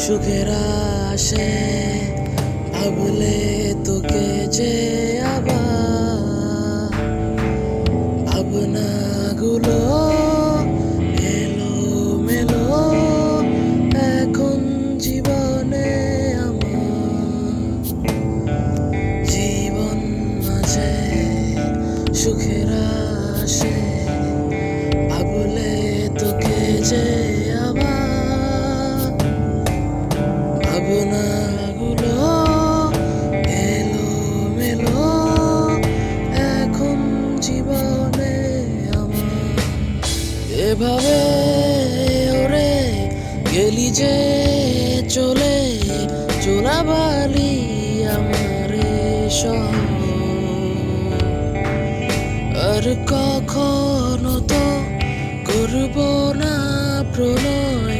সুখের আসে ভাবলে তোকে যে আবার ভাবনাগুলো এলো মেলো এখন জীবনে আমার জীবন মাঝে সুখের আসে ভাবলে তোকে যে ভাবনাগুলো এলো মেলো এখন জীবনে আমার এভাবে ওরে গেলি যে চলে চোরাবালি আমার আর কখনো তো করব না প্রণয়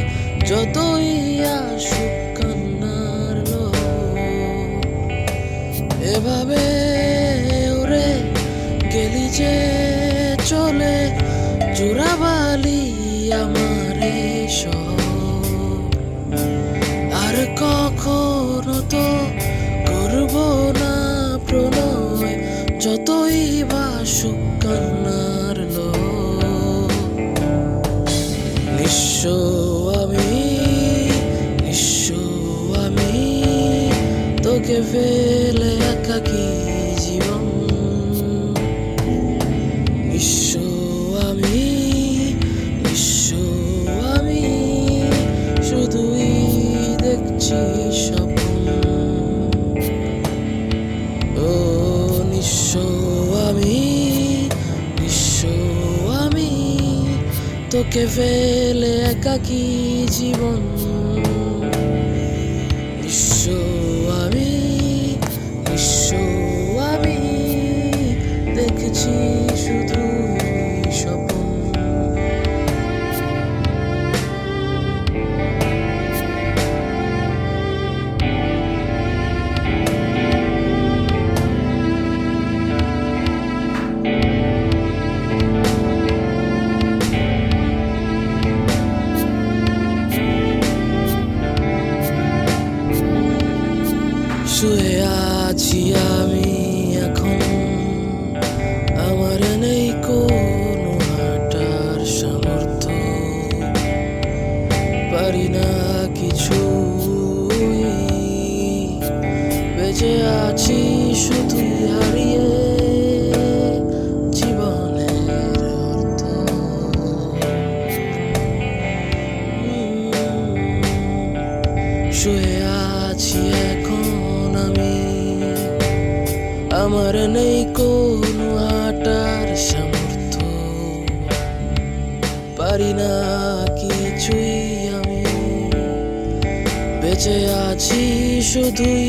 যতই আসুক কান্নার এভাবে ওরে গেলি যে চলে চোরাবালি আমার আর কখনো তো করব না প্রণয় যতই বাসুক কান্নার নিঃস্ব আমি তোকে ফেলে একাকী জীবন নিঃস্ব আমি শুধুই দেখছি স্বপ্ন ও নিঃস্ব আমি তোকে ফেলে একাকী জীবন নিঃস্ব আমি দেখছি শুধু স্বপ্ন শুয়ে আছি আমি এখন আমার নেই কোনো হাঁটার সামর্থ্য পারি না কিছু বেঁচে আছি শুধুই হারিয়ে জীবনের অর্থ শুয়ে আছি এখন আমার নেই কোনো হাঁটার সামর্থ্য পারি না কিছুই আমি বেঁচে আছি শুধুই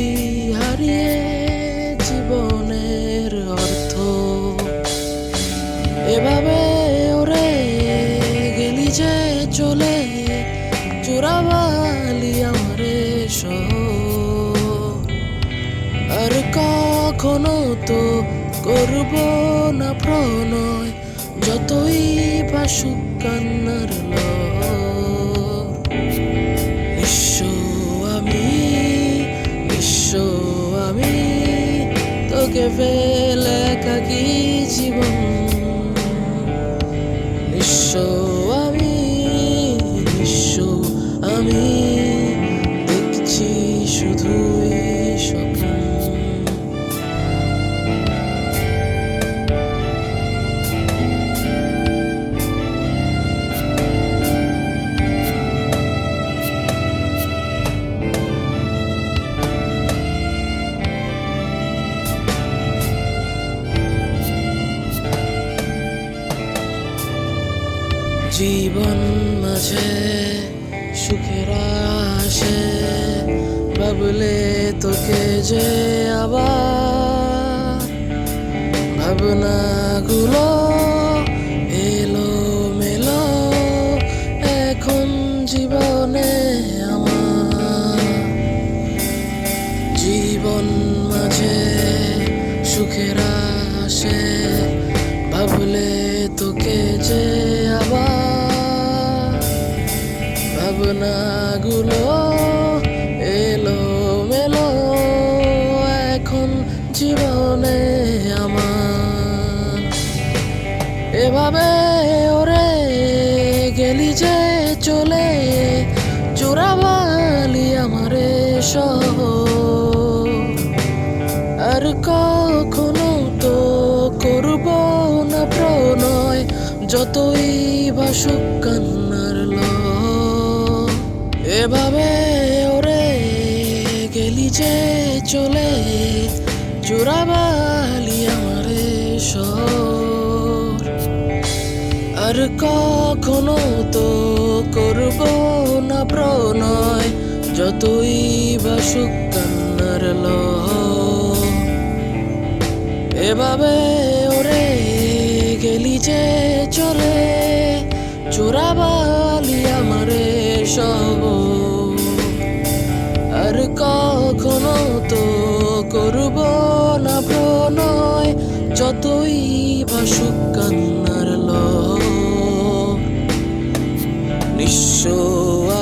হারিয়ে জীবনের অর্থ এভাবে ওরে গেলি যে চলে চোরাবালি আমার আর কখনো তো করব না প্রণয় যতই বাসুক কান্নার নিঃস্ব আমি তোকে ফেলে একাকী জীবন নিঃস্ব আমি দেখছি শুধুই স্বপ্ন জীবন মাঝে সুখের আসে ভাবলে তোকে যে আবার ভাবনাগুলো এলো মেলো এখন জীবনে আমার জীবন মাঝে সুখের আসে ভাবলে তোকে যে আবার ভাবনাগুলো যতই ভাসুক কান্নার লহর। এভাবে ওরে গেলি যে চলে, চোরাবালি আমারে শহর। আর কখনো তো করব না প্রণয়, যতই ভাসুক কান্নার লহর। এভাবে ওরে গেলি যে চলে, চোরাবালি আমারে শহর। আর কখনো তো করব না প্রণয়, যতই ভাসুক কান্নার লহর। নিঃস্ব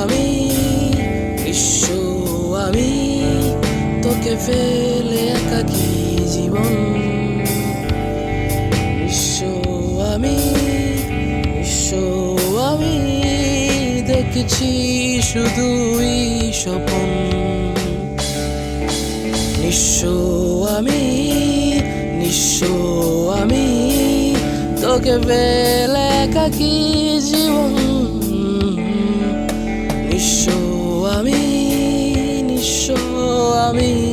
আমি, নিঃস্ব আমি, তোকে ফেলে একাকী জীবন। নিঃস্ব আমি, নিঃস্ব আমি, দেখছি শুধুই স্বপন। নিঃস্ব আমি, নিঃস্ব আমি, তোকে ফেলে একাকী জীবন। নিঃস্ব আমি, নিঃস্ব আমি।